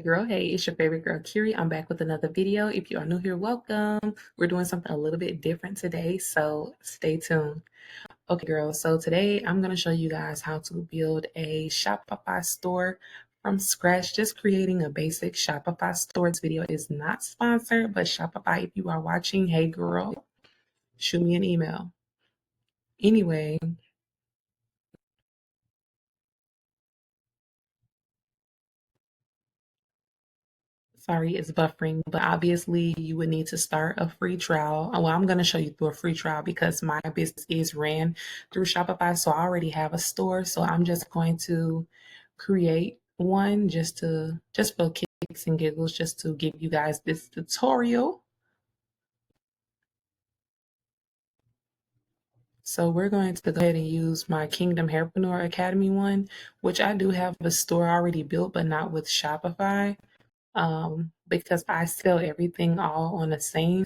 Girl, hey, it's your favorite girl, Kiri. I'm back with another video. If you are new here, welcome. We're doing something a little bit different today, so stay tuned. Okay, girls, so today I'm going to show you guys how to build a Shopify store from scratch, just creating a basic Shopify store. This video is not sponsored, but Shopify, if you are watching, hey, girl, shoot me an email. Anyway, sorry, it's buffering, but obviously you would need to start a free trial. Well, I'm going to show you through a free trial because my business is ran through Shopify. So I already have a store. So I'm just going to create one just for kicks and giggles, just to give you guys this tutorial. So we're going to go ahead and use my Kingdom Hairpreneur Academy one, which I do have a store already built, but not with Shopify. Because I sell everything all on the same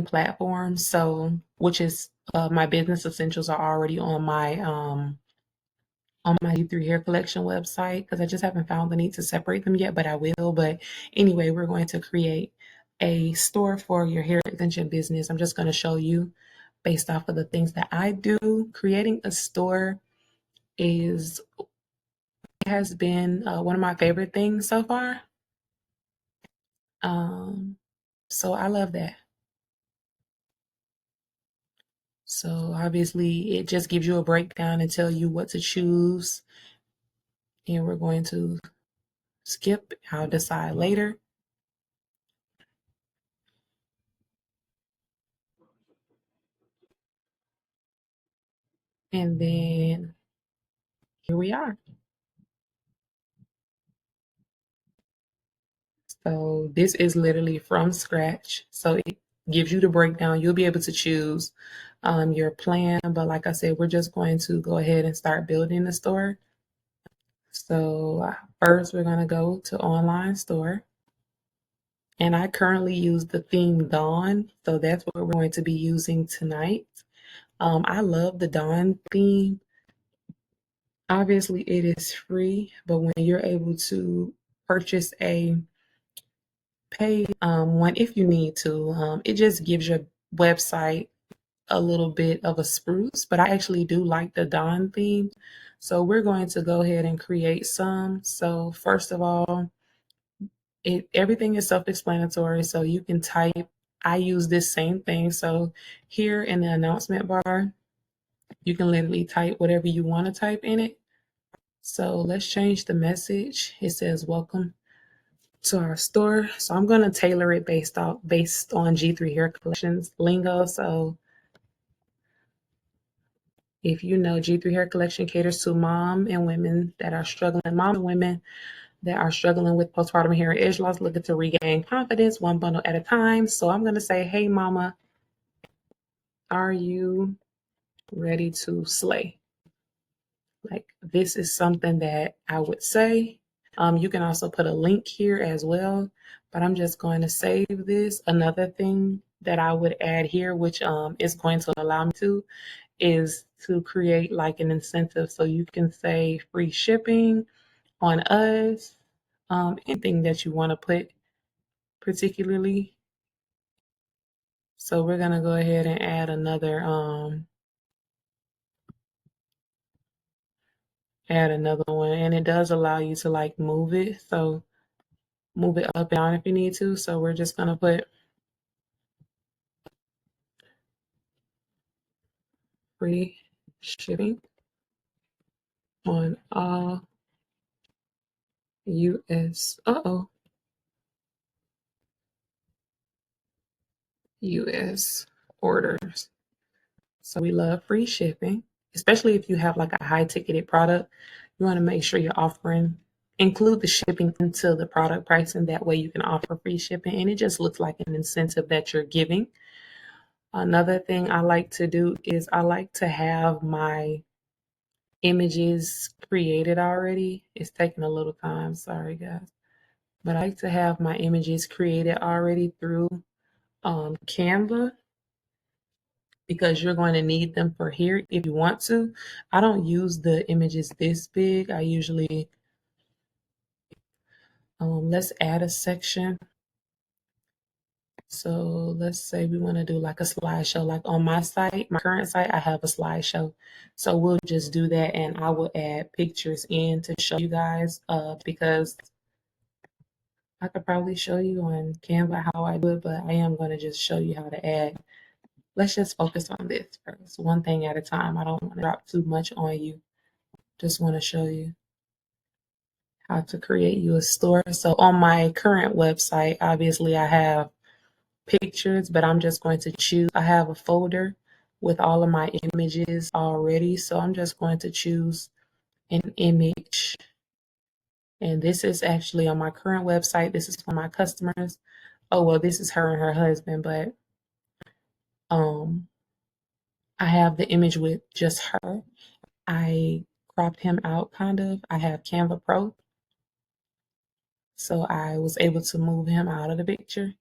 platform. So, which is my business essentials are already on my U3 hair collection website because I just haven't found the need to separate them yet, but I will. But anyway, we're going to create a store for your hair extension business. I'm just going to show you based off of the things that I do. Creating a store has been one of my favorite things so far. So I love that. So obviously it just gives you a breakdown and tell you what to choose. And we're going to skip. I'll decide later. And then here we are. So this is literally from scratch. So it gives you the breakdown. You'll be able to choose your plan. But like I said, we're just going to go ahead and start building the store. So first we're going to go to online store. And I currently use the theme Dawn. So that's what we're going to be using tonight. I love the Dawn theme. Obviously, it is free, but when you're able to purchase a pay one, if you need to, it just gives your website a little bit of a spruce. But I actually do like the Dawn theme. So we're going to go ahead and create some. So first of all, everything is self-explanatory. So you can type. I use this same thing. So here in the announcement bar, you can literally type whatever you want to type in it. So let's change the message. It says welcome to our store. So I'm going to tailor it based on G3 Hair Collections lingo. So if you know, G3 Hair Collection caters to mom and women that are struggling with postpartum hair and edge loss, looking to regain confidence one bundle at a time. So I'm going to say, hey mama, are you ready to slay? Like, this is something that I would say. You can also put a link here as well, but I'm just going to save this. Another thing that I would add here, which is going to allow me to, is to create like an incentive. So you can say free shipping on us, anything that you want to put particularly. So we're going to go ahead and add another one, and it does allow you to like move it. So move it up and down if you need to. So we're just going to put free shipping on all US US orders. So we love free shipping, especially if you have like a high ticketed product. You want to make sure you're include the shipping into the product price, and that way you can offer free shipping, and it just looks like an incentive that you're giving. Another thing I like to do is I like to have my images created already. It's taking a little time, sorry guys. But I like to have my images created already through Canva. because you're going to need them for here if you want to. I don't use the images this big. I usually, let's add a section. So let's say we want to do like a slideshow. Like on my site, my current site, I have a slideshow. So we'll just do that, and I will add pictures in to show you guys because I could probably show you on Canva how I do it, but I am going to just show you how to add. Let's just focus on this first, one thing at a time. I don't want to drop too much on you. Just want to show you how to create you a store. So on my current website, obviously I have pictures, but I'm just going to choose. I have a folder with all of my images already. So I'm just going to choose an image. And this is actually on my current website. This is for my customers. Oh, well, this is her and her husband, but I have the image with just her. I cropped him out kind of. I have Canva Pro. So I was able to move him out of the picture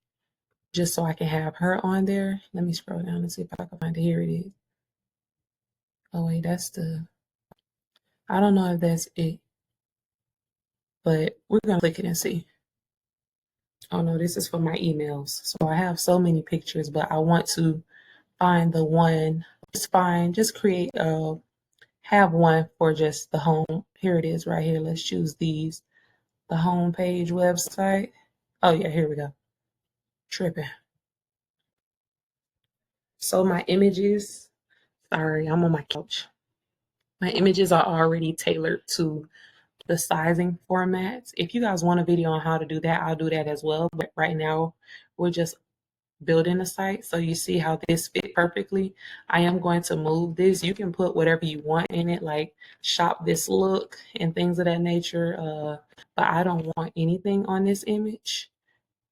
just so I can have her on there. Let me scroll down and see if I can find it. Here it is. Oh wait, I don't know if that's it, but we're gonna click it and see. Oh no, this is for my emails. So I have so many pictures, but I want to find the one. It's fine. Just create have one for just the home. Here it is right here. Let's choose these. The home page website. Oh yeah, here we go. Tripping. So my images, sorry, I'm on my couch. My images are already tailored to the sizing formats. If you guys want a video on how to do that, I'll do that as well. But right now, we're just building a site. So you see how this fit perfectly. I am going to move this. You can put whatever you want in it, like shop this look and things of that nature. But I don't want anything on this image.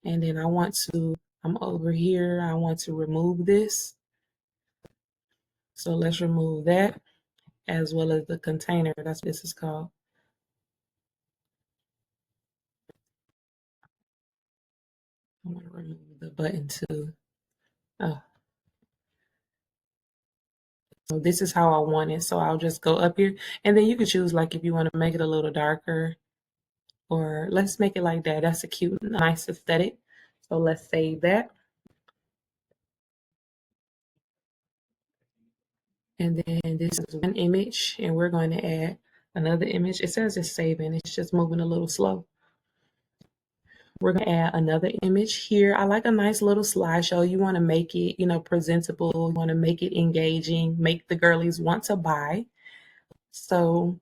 And then I'm over here. I want to remove this. So let's remove that as well as the container. That's what this is called. I'm going to remove the button too. Oh, so this is how I want it. So I'll just go up here, and then you can choose like if you want to make it a little darker, or let's make it like that. That's a cute, nice aesthetic. So let's save that. And then this is one image, and we're going to add another image. It says it's saving. It's just moving a little slow. We're going to add another image here. I like a nice little slideshow. You want to make it, presentable. You want to make it engaging, make the girlies want to buy. So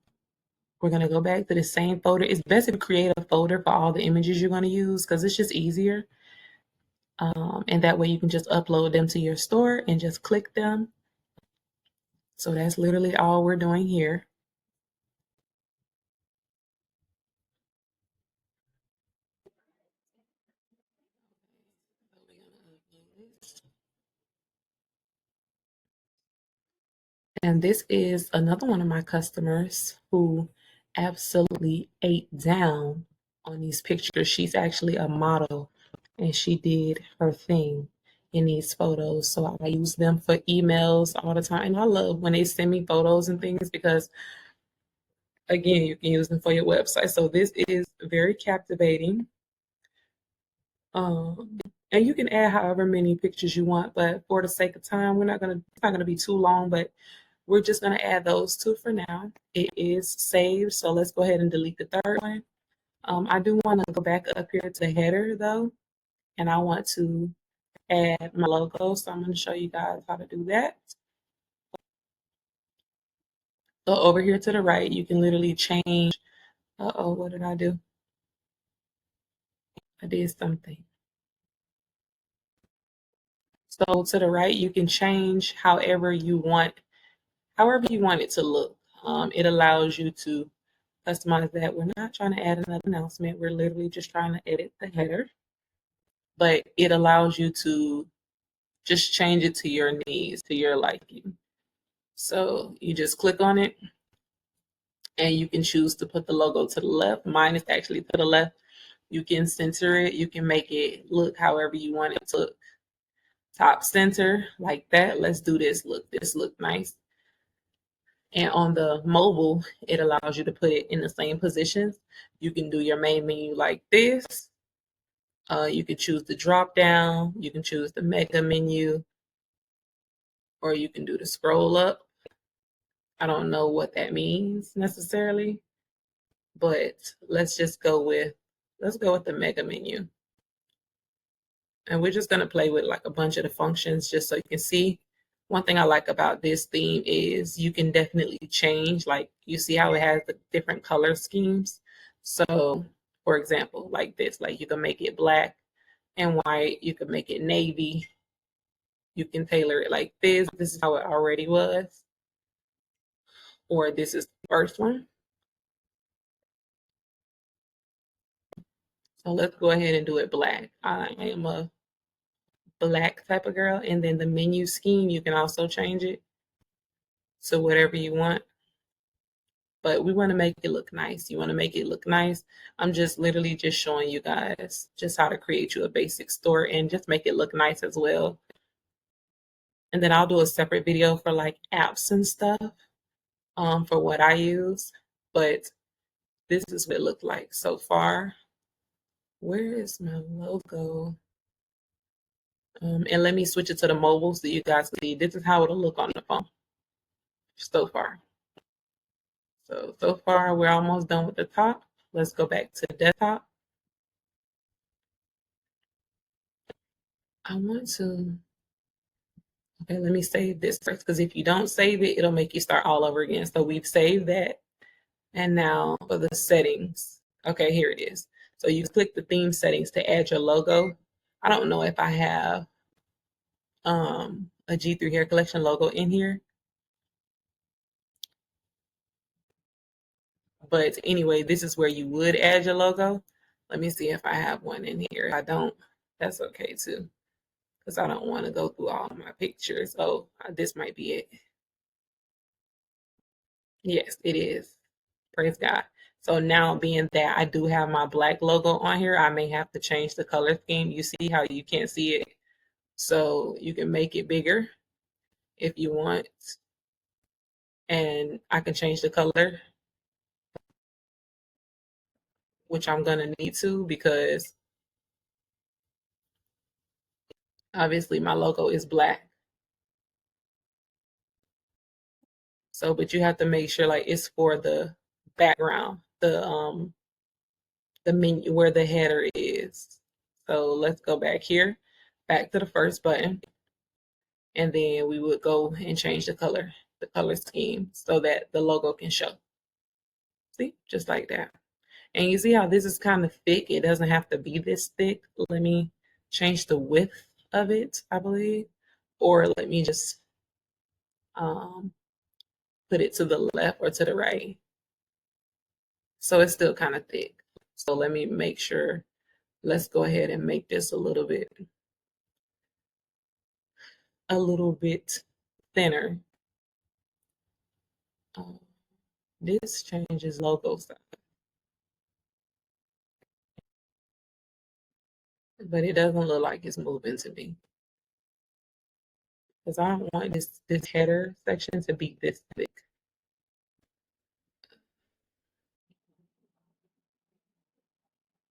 we're going to go back to the same folder. It's best if you create a folder for all the images you're going to use because it's just easier. And that way you can just upload them to your store and just click them. So that's literally all we're doing here. And this is another one of my customers who absolutely ate down on these pictures. She's actually a model and she did her thing in these photos. So I use them for emails all the time. And I love when they send me photos and things because, again, you can use them for your website. So this is very captivating. And you can add however many pictures you want, but for the sake of time, it's not gonna be too long, but we're just gonna add those two for now. It is saved, so let's go ahead and delete the third one. I do want to go back up here to the header though, and I want to add my logo, so I'm gonna show you guys how to do that. So over here to the right, you can literally change. What did I do? I did something. So to the right, you can change however you want it to look. It allows you to customize that. We're not trying to add another announcement. We're literally just trying to edit the header. But it allows you to just change it to your needs, to your liking. So you just click on it and you can choose to put the logo to the left. Mine is actually to the left. You can center it. You can make it look however you want it to look. top center like that. Let's do this. Look, this look nice. And on the mobile, it allows you to put it in the same positions. You can do your main menu like this. You can choose the drop down. You can choose the mega menu, or you can do the scroll up. I don't know what that means necessarily, but let's go with the mega menu. And we're just going to play with like a bunch of the functions just so you can see. One thing I like about this theme is you can definitely change, like you see how it has the different color schemes. So for example, like this, like you can make it black and white, you can make it navy, you can tailor it like this. This is how it already was, or this is the first one. So let's go ahead and do it black. I am a black type of girl. And then the menu scheme, you can also change it to whatever you want. But we want to make it look nice. You want to make it look nice. I'm just literally just showing you guys just how to create you a basic store and just make it look nice as well. And then I'll do a separate video for like apps and stuff for what I use. But this is what it looked like so far. Where is my logo? And let me switch it to the mobile so you guys see. This is how it'll look on the phone so far. So far we're almost done with the top. Let's go back to desktop. I want to, okay, let me save this first, because if you don't save it, it'll make you start all over again. So we've saved that. And now for the settings, okay, here it is. So you click the theme settings to add your logo. I don't know if I have a G3 Hair Collection logo in here. But anyway, this is where you would add your logo. Let me see if I have one in here. If I don't, that's okay too, because I don't want to go through all of my pictures. Oh, this might be it. Yes, it is. Praise God. So now being that I do have my black logo on here, I may have to change the color scheme. You see how you can't see it? So you can make it bigger if you want. And I can change the color, which I'm going to need to, because obviously my logo is black. So, but you have to make sure like it's for the background, the menu where the header is. So let's go back here, back to the first button, and then we would go and change the color scheme so that the logo can show. See, just like that. And you see how this is kind of thick. It doesn't have to be this thick. Let me change the width of it, I believe, or let me just put it to the left or to the right. So it's still kind of thick. So let me make sure. Let's go ahead and make this a little bit thinner. This changes logo size, but it doesn't look like it's moving to me, because I don't want this header section to be this thick.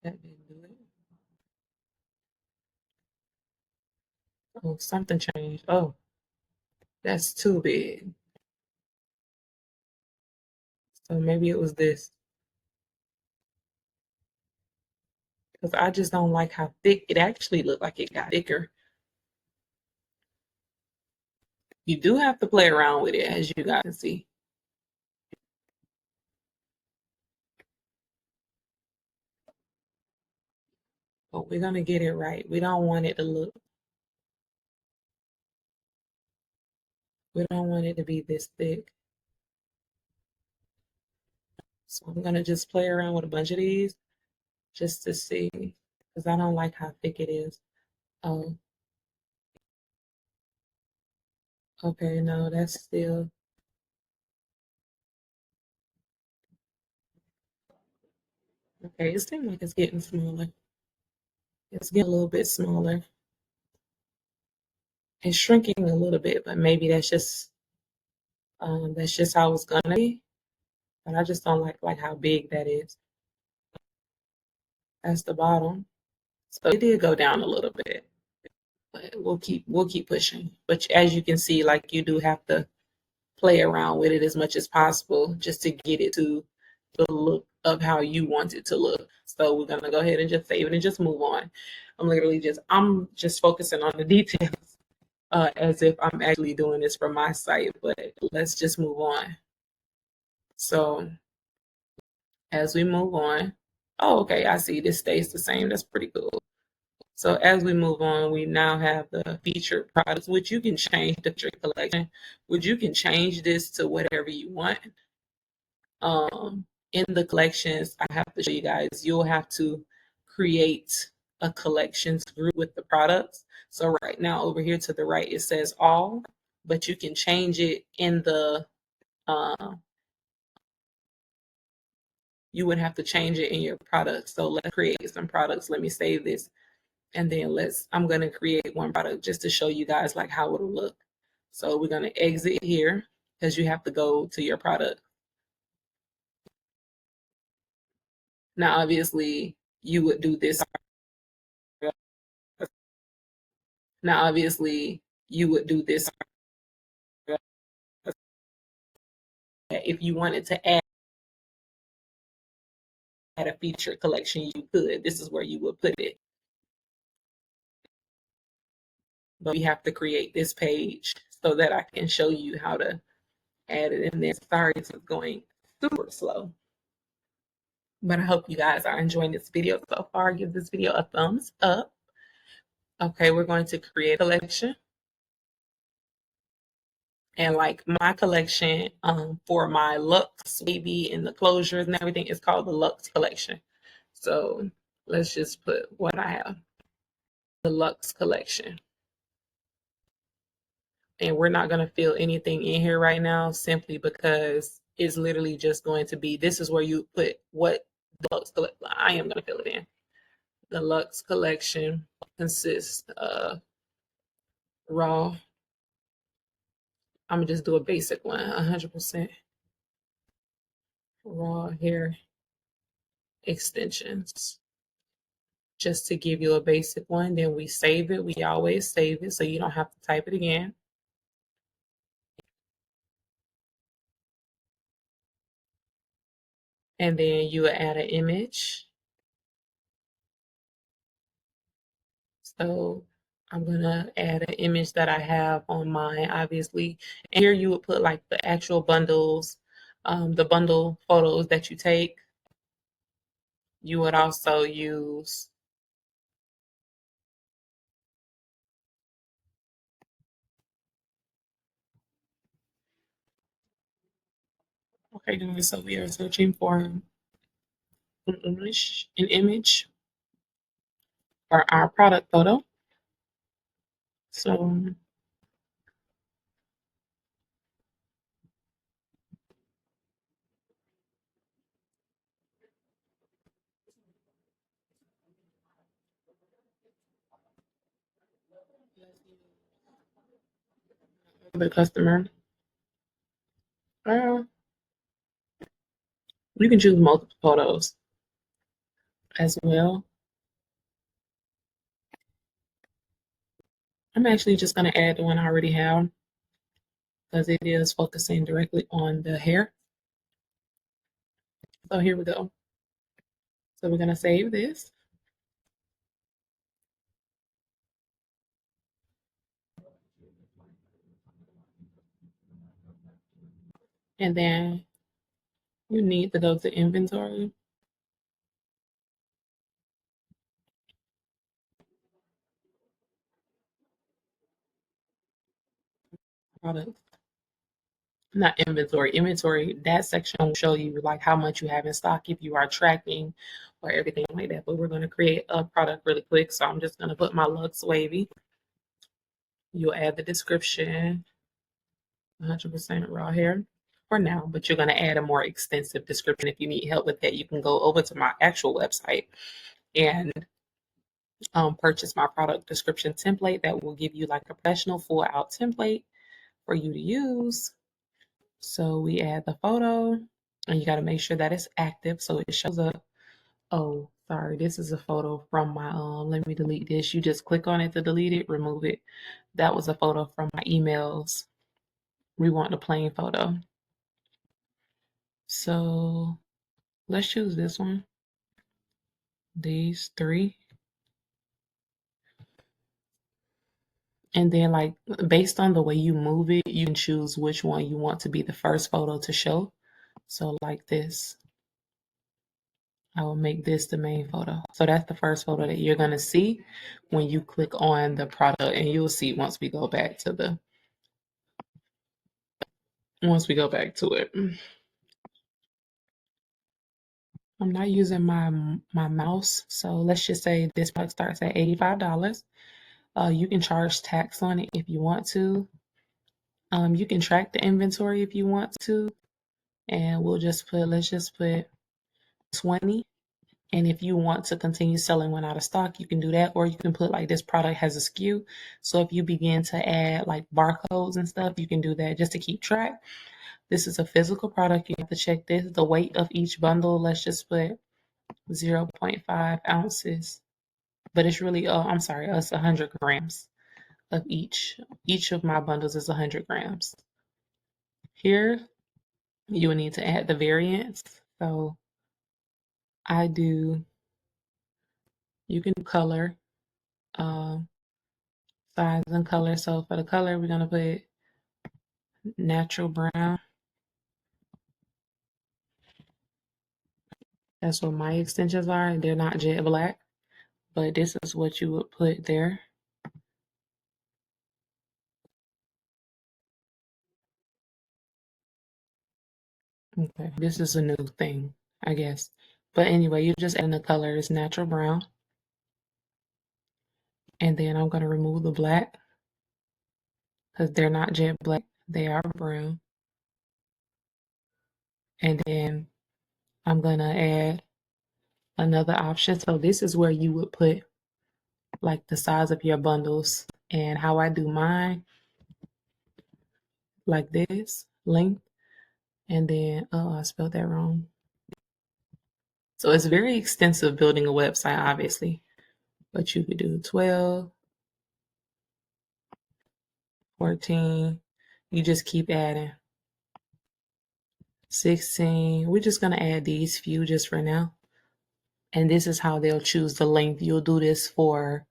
That didn't do it. Oh, something changed. Oh, that's too big. So maybe it was this, because I just don't like how thick it actually looked. Like it got thicker. You do have to play around with it, as you guys can see. But we're going to get it right. We don't want it to look, we don't want it to be this thick. So I'm going to just play around with a bunch of these just to see, because I don't like how thick it is. Oh, okay, no, that's still, okay, it seems like it's getting smaller. It's getting a little bit smaller. It's shrinking a little bit, but maybe that's just how it's gonna be. But I just don't like how big that is. That's the bottom. So it did go down a little bit, but we'll keep pushing. But as you can see, like you do have to play around with it as much as possible just to get it to the look of how you want it to look. So we're gonna go ahead and just save it and just move on. I'm just focusing on the details as if I'm actually doing this for my site, but let's just move on. So as we move on, oh, okay, I see this stays the same. That's pretty cool. So as we move on, we now have the featured products, which you can change the featured collection, which you can change this to whatever you want. In the collections, I have to show you guys, you'll have to create a collections group with the products. So right now over here to the right, it says all, but you can change it in the, you would have to change it in your products. So let's create some products. Let me save this. And then I'm going to create one product just to show you guys like how it'll look. So we're going to exit here because you have to go to your product. Now, obviously, you would do this. Now, obviously, you would do this if you wanted to add a featured collection, you could. This is where you would put it. But we have to create this page so that I can show you how to add it in there. Sorry, it's going super slow. But I hope you guys are enjoying this video so far. Give this video a thumbs up. Okay, we're going to create a collection. And like my collection for my Lux baby and the closures and everything is called the Lux collection. So let's just put what I have, the Lux collection. And we're not going to fill anything in here right now simply because it's literally just going to be, this is where you put what the Lux collection, I am going to fill it in. The Lux collection consists of raw, I'm going to just do a basic one, 100% raw hair extensions. Just to give you a basic one, then we save it. We always save it so you don't have to type it again. And then you will add an image. So I'm going to add an image that I have on mine, obviously. And here you would put like the actual bundles, the bundle photos that you take. You would also use, okay, guys, so we are searching for an image for our product photo. So the customer, you can choose multiple photos as well. I'm actually just going to add the one I already have because it is focusing directly on the hair. So here we go. So we're going to save this. And then you need to go to inventory. Products. Not inventory. Inventory, that section will show you like how much you have in stock if you are tracking or everything like that. But we're going to create a product really quick. So I'm just going to put my Lux Wavy. You'll add the description, 100% raw hair for now, but you're going to add a more extensive description. If you need help with that, you can go over to my actual website and purchase my product description template that will give you like a professional full out template for you to use. So we add the photo, and you got to make sure that it's active so it shows up. Oh, sorry, this is a photo from my let me delete this. You just click on it to delete it, remove it. That was a photo from my emails. We want the plain photo. So let's choose this one. These three. And then like based on the way you move it, you can choose which one you want to be the first photo to show. So like this, I will make this the main photo. So that's the first photo that you're gonna see when you click on the product, and you'll see once we go back to it. I'm not using my mouse, so let's just say this product starts at $85. You can charge tax on it if you want to. You can track the inventory if you want to, and let's just put 20. And if you want to continue selling when out of stock, you can do that, or you can put like this product has a SKU. So if you begin to add like barcodes and stuff, you can do that just to keep track. This is a physical product. You have to check this. The weight of each bundle, let's just put 0.5 ounces. But it's really, I'm sorry, it's 100 grams of each. Each of my bundles is 100 grams. Here, you will need to add the variants. So you can color, size and color. So for the color, we're going to put natural brown. That's what my extensions are. They're not jet black, but this is what you would put there. Okay, this is a new thing, I guess. But anyway, you're just adding the color. It's natural brown. And then I'm going to remove the black because they're not jet black. They are brown. And then I'm going to add another option. So this is where you would put like the size of your bundles. And how I do mine, like this, length. And then, oh, I spelled that wrong. So it's very extensive building a website, obviously. But you could do 12, 14. You just keep adding. 16. We're just going to add these few just for now. And this is how they'll choose the length. You'll do this for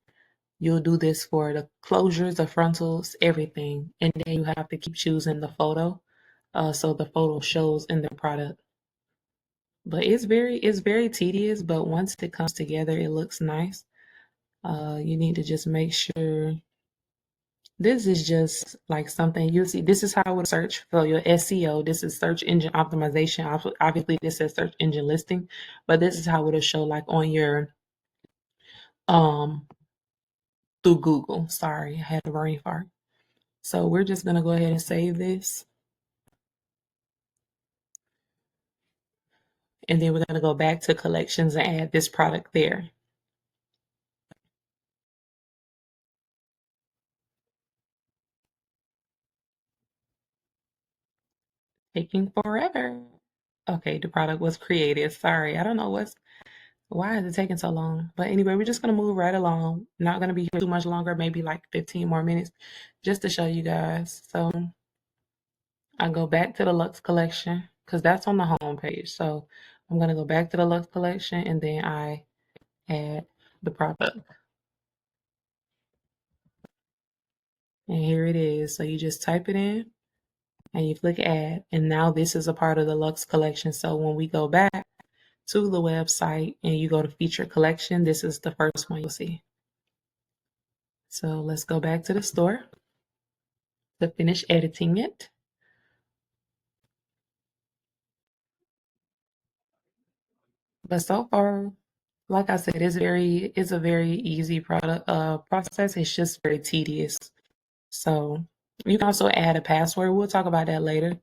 the closures, the frontals, everything. And then you have to keep choosing the photo. So the photo shows in the product. But it's very tedious, but once it comes together, it looks nice. You need to just make sure this is just like something you'll see. This is how I would search for your SEO. This is search engine optimization. Obviously, this says search engine listing, but this is how it'll show like on your through Google. Sorry, I had a brain fart. So we're just gonna go ahead and save this. And then we're gonna go back to collections and add this product there. Taking forever. Okay, the product was created. Sorry, I don't know why is it taking so long? But anyway, we're just gonna move right along. Not gonna be here too much longer, maybe like 15 more minutes, just to show you guys. So I go back to the Luxe collection because that's on the home page. So I'm gonna go back to the Luxe collection and then I add the product. And here it is. So you just type it in and you click add. And now this is a part of the Luxe collection. So when we go back to the website and you go to feature collection, this is the first one you'll see. So let's go back to the store to finish editing it. But so far, like I said, it's a very easy product process. It's just very tedious. So you can also add a password. We'll talk about that later.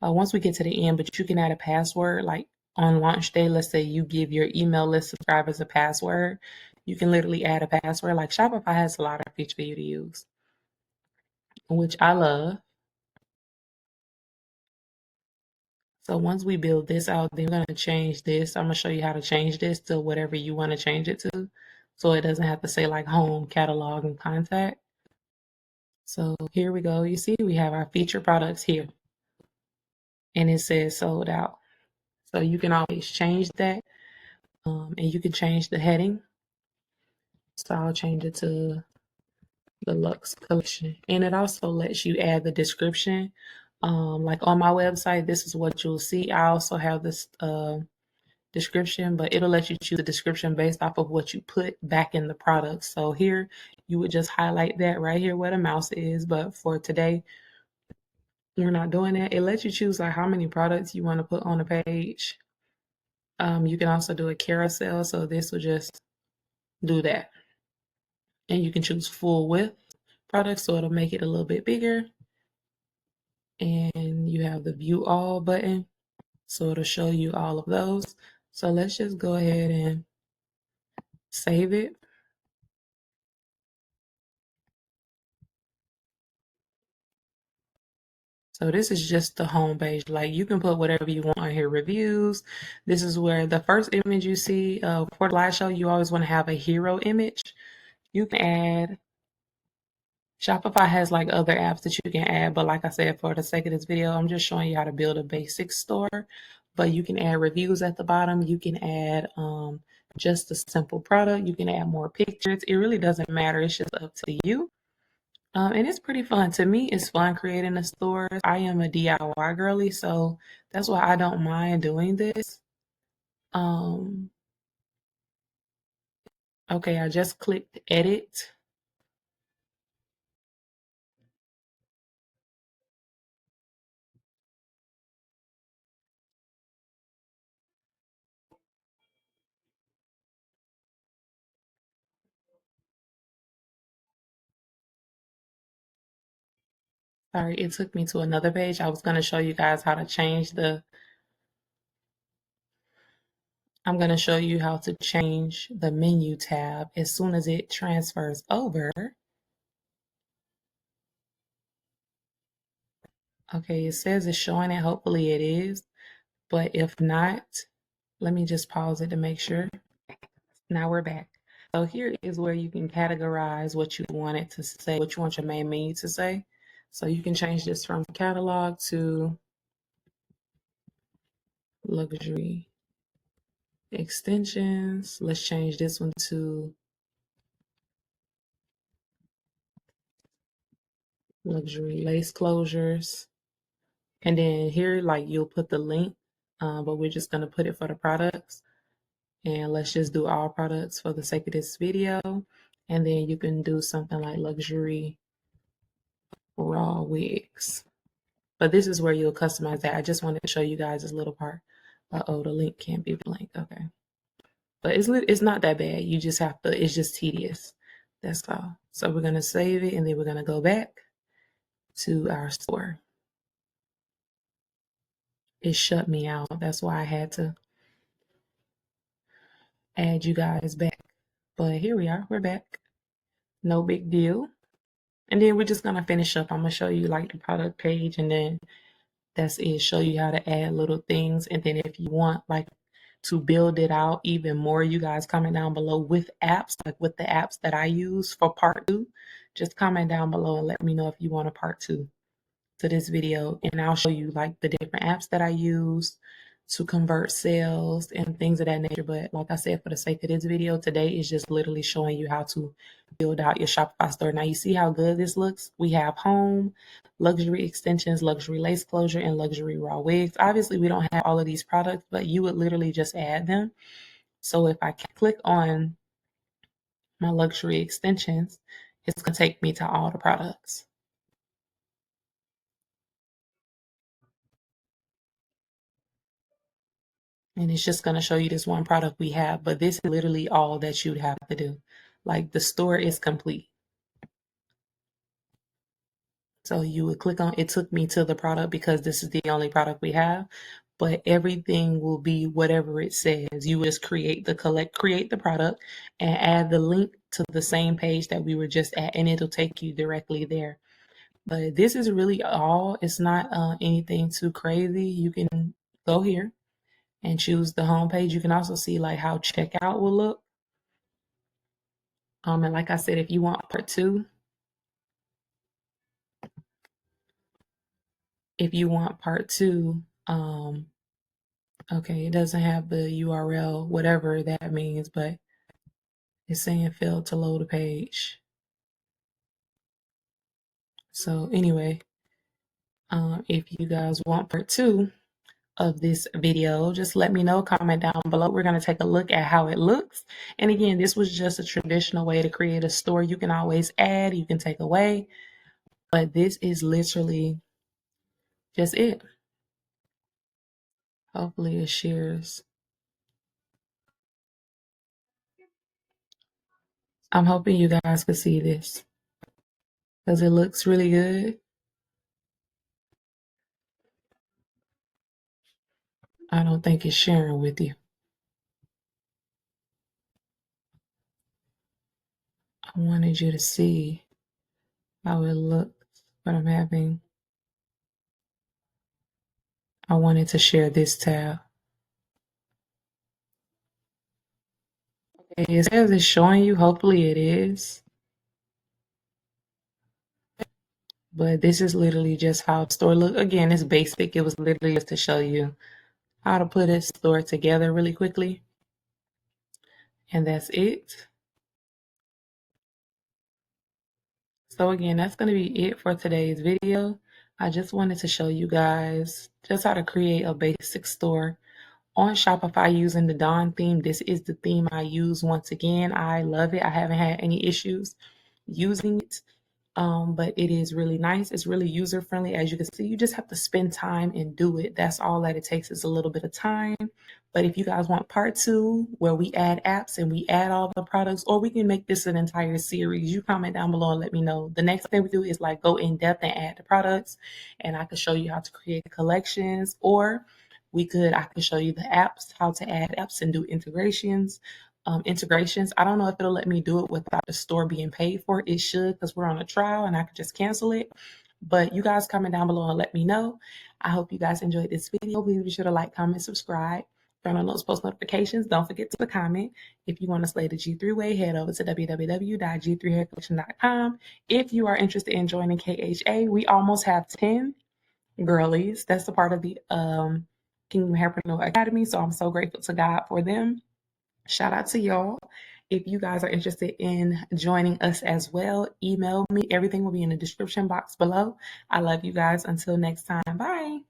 Once we get to the end, but you can add a password like on launch day. Let's say you give your email list subscribers a password. you can literally add a password. Like Shopify has a lot of features for you to use, which I love. So once we build this out, then we're going to change this. I'm going to show you how to change this to whatever you want to change it to. So it doesn't have to say like home, catalog, and contact. So here we go. You see, we have our featured products here. And it says sold out. So you can always change that. And you can change the heading. So I'll change it to the Luxe Collection. And it also lets you add the description. Like on my website, this is what you'll see. I also have this description, but it'll let you choose the description based off of what you put back in the product. So here, you would just highlight that right here where the mouse is. But for today, we're not doing that. It lets you choose like how many products you want to put on the page. You can also do a carousel. So this will just do that. And you can choose full width products, so it'll make it a little bit bigger. And you have the view all button, so it'll show you all of those. So let's just go ahead and save it. So this is just the home page. Like you can put whatever you want on here. Reviews. This is where the first image you see for the live show, you always want to have a hero image. You can add, Shopify has like other apps that you can add, but like I said, for the sake of this video, I'm just showing you how to build a basic store. But you can add reviews at the bottom. You can add just a simple product. You can add more pictures. It really doesn't matter. It's just up to you. And it's pretty fun. To me, it's fun creating a store. I am a DIY girly, so that's why I don't mind doing this. Okay, I just clicked edit. Sorry, it took me to another page. I was going to show you guys how to change I'm going to show you how to change the menu tab as soon as it transfers over. Okay, it says it's showing it. Hopefully it is. But if not, let me just pause it to make sure. Now we're back. So here is where you can categorize what you want it to say, what you want your main menu to say. So you can change this from catalog to luxury extensions. Let's change this one to luxury lace closures. And then here, like you'll put the link, but we're just going to put it for the products. And let's just do all products for the sake of this video. And then you can do something like luxury raw wigs. But this is where you'll customize that. I just wanted to show you guys this little part. Oh, the link can't be blank. Okay. But it's not that bad. You just have to, it's just tedious. That's all. So we're going to save it and then we're going to go back to our store. It shut me out. That's why I had to add you guys back. But here we are. We're back. No big deal. And then we're just going to finish up. I'm going to show you like the product page and then that's it. Show you how to add little things. And then if you want like to build it out even more, you guys comment down below with apps, like with the apps that I use for part 2. Just comment down below and let me know if you want a part 2 to this video. And I'll show you like the different apps that I use to convert sales and things of that nature. But like I said, for the sake of this video today, is just literally showing you how to build out your Shopify store. Now you see how good this looks. We have home, luxury extensions, luxury lace closure, and luxury raw wigs. Obviously, we don't have all of these products, but you would literally just add them. So if I click on my luxury extensions, it's going to take me to all the products. And it's just going to show you this one product we have, but this is literally all that you'd have to do. Like the store is complete. So you would click on, it took me to the product because this is the only product we have. but everything will be whatever it says. You will just create the product and add the link to the same page that we were just at, and it'll take you directly there. But this is really all. It's not anything too crazy. You can go here and choose the home page. You can also see like how checkout will look. And like I said, if you want part two, okay, it doesn't have the URL, whatever that means, but it's saying failed to load a page. So anyway, if you guys want part two of this video, just let me know, comment down below. We're going to take a look at how it looks. And again, this was just a traditional way to create a store. You can always add, you can take away, but this is literally just it. Hopefully it shares. I'm hoping you guys can see this because it looks really good. I don't think it's sharing with you. I wanted you to see how it looks, but I wanted to share this tab. Okay, it says it's showing you. Hopefully it is. But this is literally just how the store look. Again, it's basic. It was literally just to show you how to put a store together really quickly. And that's it. So again, that's going to be it for today's video. I just wanted to show you guys just how to create a basic store on Shopify using the Dawn theme. This is the theme I use. Once again, I love it. I haven't had any issues using it. But it is really nice. It's really user friendly. As you can see, you just have to spend time and do it. That's all that it takes, is a little bit of time. But if you guys want part two, where we add apps and we add all the products, or we can make this an entire series, you comment down below and let me know. The next thing we do is like go in depth and add the products, and I can show you how to create collections, or I can show you the apps, how to add apps and do integrations. I don't know if it'll let me do it without the store being paid for. It should, because we're on a trial and I could just cancel it. But you guys comment down below and let me know. I hope you guys enjoyed this video. Please be sure to like, comment, subscribe, turn on those post notifications. Don't forget to comment. If you want to slay the G3 way, head over to www.g3haircollection.com. If you are interested in joining KHA, we almost have 10 girlies. That's a part of the Kingdom Hairpreneur Academy. So I'm so grateful to God for them. Shout out to y'all. If you guys are interested in joining us as well, email me. Everything will be in the description box below. I love you guys. Until next time. Bye.